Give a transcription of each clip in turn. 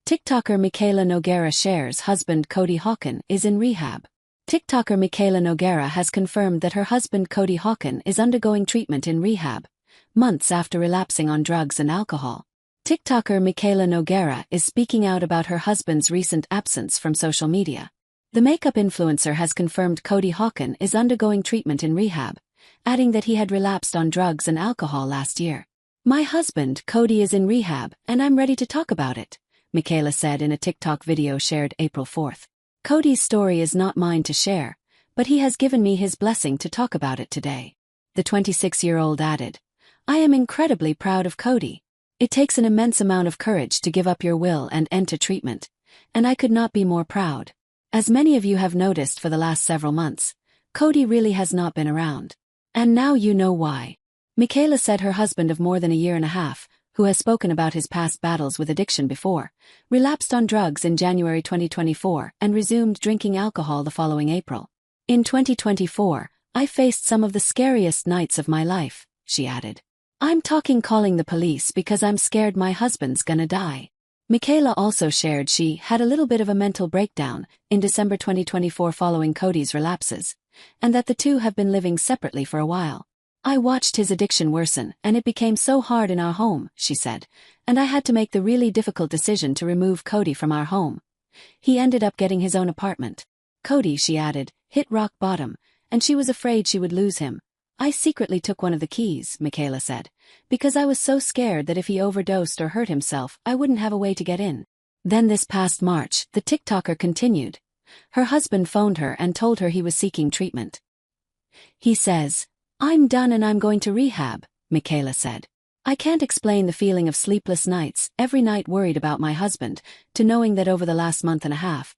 TikToker Mikayla Nogueira shares husband Cody Hawken is in rehab. TikToker Mikayla Nogueira has confirmed that her husband Cody Hawken is undergoing treatment in rehab, months after relapsing on drugs and alcohol. TikToker Mikayla Nogueira is speaking out about her husband's recent absence from social media. The makeup influencer has confirmed Cody Hawken is undergoing treatment in rehab, adding that he had relapsed on drugs and alcohol last year. "My husband, Cody, is in rehab, and I'm ready to talk about it," Mikayla said in a TikTok video shared April 4th. "Cody's story is not mine to share, but he has given me his blessing to talk about it today." The 26-year-old added, "I am incredibly proud of Cody. It takes an immense amount of courage to give up your will and enter treatment, and I could not be more proud. As many of you have noticed for the last several months, Cody really has not been around. And now you know why." Mikayla said her husband of more than a year and a half, who has spoken about his past battles with addiction before, relapsed on drugs in January 2024 and resumed drinking alcohol the following April. "In 2024, I faced some of the scariest nights of my life," she added. "I'm talking calling the police because I'm scared my husband's gonna die." Mikayla also shared she had a little bit of a mental breakdown in December 2024 following Cody's relapses, and that the two have been living separately for a while. "I watched his addiction worsen and it became so hard in our home," she said, "and I had to make the really difficult decision to remove Cody from our home. He ended up getting his own apartment. Cody," she added, "hit rock bottom, and she was afraid she would lose him. I secretly took one of the keys," Mikayla said, "because I was so scared that if he overdosed or hurt himself, I wouldn't have a way to get in." Then this past March, the TikToker continued. Her husband phoned her and told her he was seeking treatment. "He says, 'I'm done and I'm going to rehab,'" Mikayla said. "I can't explain the feeling of sleepless nights, every night worried about my husband, to knowing that over the last month and a half,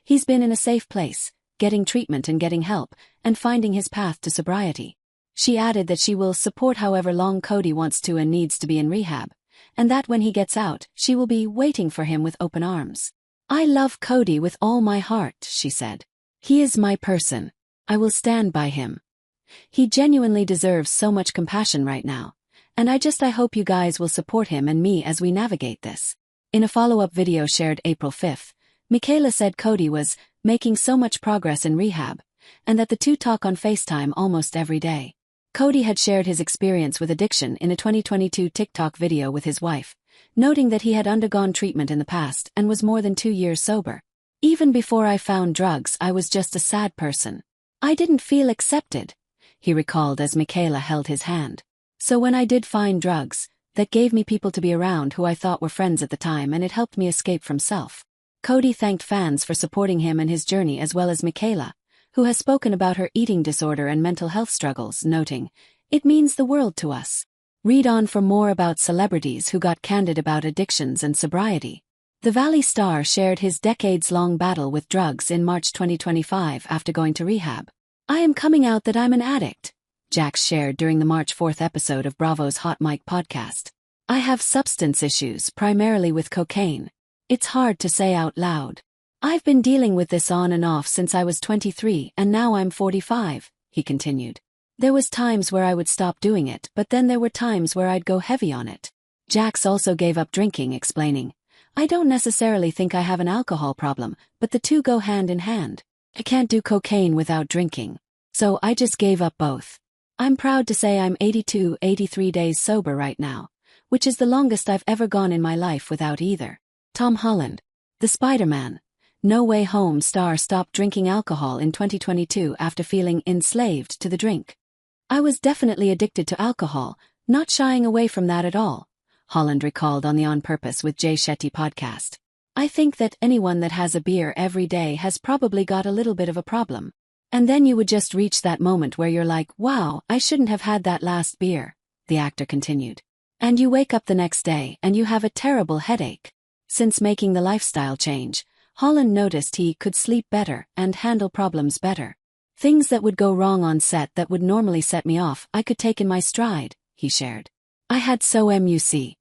he's been in a safe place, getting treatment and getting help, and finding his path to sobriety." She added that she will support however long Cody wants to and needs to be in rehab, and that when he gets out, she will be waiting for him with open arms. "I love Cody with all my heart," she said. "He is my person. I will stand by him. He genuinely deserves so much compassion right now, and I hope you guys will support him and me as we navigate this." In a follow-up video shared April 5th, Mikayla said Cody was making so much progress in rehab, and that the two talk on FaceTime almost every day. Cody had shared his experience with addiction in a 2022 TikTok video with his wife, noting that he had undergone treatment in the past and was more than 2 years sober. "Even before I found drugs, I was just a sad person. I didn't feel accepted," he recalled as Mikayla held his hand. "So when I did find drugs, that gave me people to be around who I thought were friends at the time, and it helped me escape from self." Cody thanked fans for supporting him and his journey, as well as Mikayla, who has spoken about her eating disorder and mental health struggles, noting, "It means the world to us." Read on for more about celebrities who got candid about addictions and sobriety. The Valley star shared his decades-long battle with drugs in March 2025 after going to rehab. "I am coming out that I'm an addict," Jax shared during the March 4th episode of Bravo's Hot Mic podcast. "I have substance issues, primarily with cocaine. It's hard to say out loud. I've been dealing with this on and off since I was 23 and now I'm 45, he continued. "There was times where I would stop doing it, but then there were times where I'd go heavy on it." Jax also gave up drinking, explaining, "I don't necessarily think I have an alcohol problem, but the two go hand in hand. I can't do cocaine without drinking. So I just gave up both. I'm proud to say I'm 83 days sober right now, which is the longest I've ever gone in my life without either." Tom Holland, the Spider-Man, No Way Home star, stopped drinking alcohol in 2022 after feeling enslaved to the drink. "I was definitely addicted to alcohol, not shying away from that at all," Holland recalled on the On Purpose with Jay Shetty podcast. "I think that anyone that has a beer every day has probably got a little bit of a problem. And then you would just reach that moment where you're like, wow, I shouldn't have had that last beer," the actor continued. "And you wake up the next day and you have a terrible headache." Since making the lifestyle change, Holland noticed he could sleep better and handle problems better. "Things that would go wrong on set that would normally set me off, I could take in my stride," he shared. "I had so much